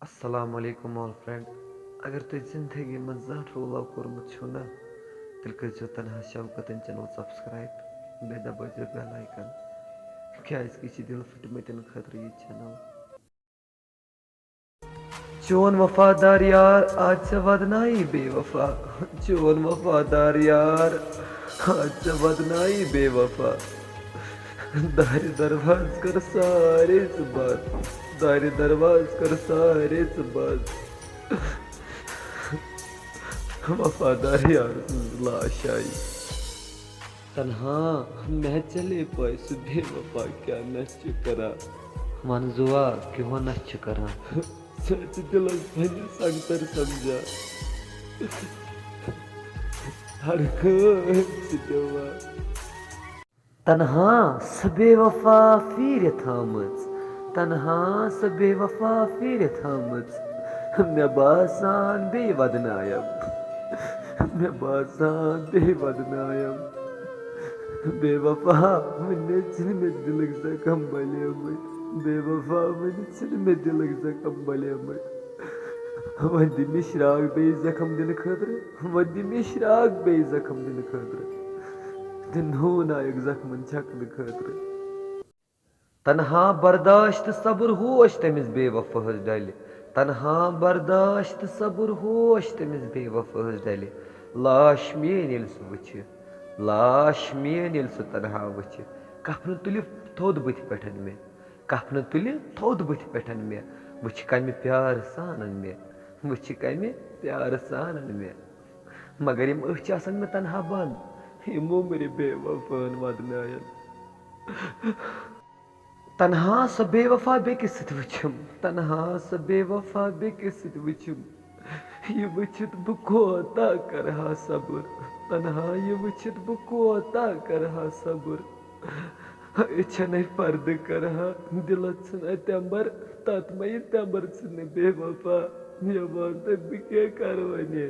السلام علیکم آل فرینڈ اگر تُہۍ زندگی منٛز زانٛہہ رول کوٚرمُت چھُو نا تیٚلہِ کٔرۍزیو تنہا شوکتٕنۍ چینل سبسکرایب بیٚیہِ دبٲیزیو بیل آیکن کیٛازِکہِ یہِ چھِ دِل پھٕٹمٕتٮ۪ن خٲطرٕ یہِ چینل چون وفادار یار آج ژےٚ ودنایی بے وفا چون وفادار یار آج ژےٚ ودنایی بے وفا دارِ درواز کر سارے ژٕ بنٛد دارِ درواز کر سارے ژٕ بنٛد وفادار یار سٕنٛز لاش آیہِ تنہا میں چلے پائے سُہ بے وفا کیٛاہ نشہٕ چھُ کران ون زُوا کیٛاہ نشہٕ چھُ کران سُہ چھُ دِلس پننہِ سنگتر سمجھان ہر کٲنٛسہِ چھِ دِوان تنہا سۄ بے وفا پھیٖرِ تھٲومٕژ تنہا سۄ بے وفا پھیٖرِ تھٲومٕژ مےٚ باسان بیٚیہِ ودنایم مےٚ باسان بیٚیہِ ودنایم بے وفا وُنہِ چھِنہٕ مےٚ دِلٕکۍ زخم بلیمٕتۍ بے وفا وُنہِ چھِنہٕ مےٚ دِلٕکۍ زخم بلیمٕتۍ وۄنۍ دِ مےٚ شراکھ بیٚیہِ زخم دِنہٕ خٲطرٕ وۄنۍ دِ مےٚ شراکھ بیٚیہِ زخم دِنہٕ خٲطرٕ تہٕ نوٗنایکھ زخمن چھکنہٕ خٲطرٕ تنہا برداشت تہٕ صبر ہوش تٔمِس بے وفاہس ڈلہِ تنہا برداشت تہٕ صبر ہوش تٔمِس بے وفاہس ڈلہِ لاش میٲنۍ ییٚلہِ سُہ وٕچھِ لاش میٲنۍ ییٚلہِ سُہ تنہا وٕچھِ کفنہٕ تُلہِ تھوٚد بٕتھِ پٮ۪ٹھ مےٚ کفنہٕ تُلہِ تھوٚد بٕتھِ پٮ۪ٹھ مےٚ وٕچھِ کمہِ پیارٕ سان ان مےٚ وٕچھِ کمہِ پیارٕ سان ان مےٚ مگر یِم أچھ آسن مےٚ تنہا بنٛد یِم مومرِ بے وفاہن ودناین تنہا سۄ بے وفا بیٚکِس سۭتۍ وٕچھُم تنہا سۄ بے وفا بیٚکِس سۭتۍ وٕچھُم یہِ وٕچھِتھ بہٕ کوتاہ کرہا صبر تنہا یہِ وٕچھِتھ بہٕ کوتاہ کرہا صبر أچھنَے پردٕ کرہا دِلس ژھٕنہا تٮ۪مبر تتھ ما یہِ تٮ۪مبر ژھٕنہِ بے وفا مےٚ وَن تہٕ بہٕ کیٛاہ کرٕ وۄنۍ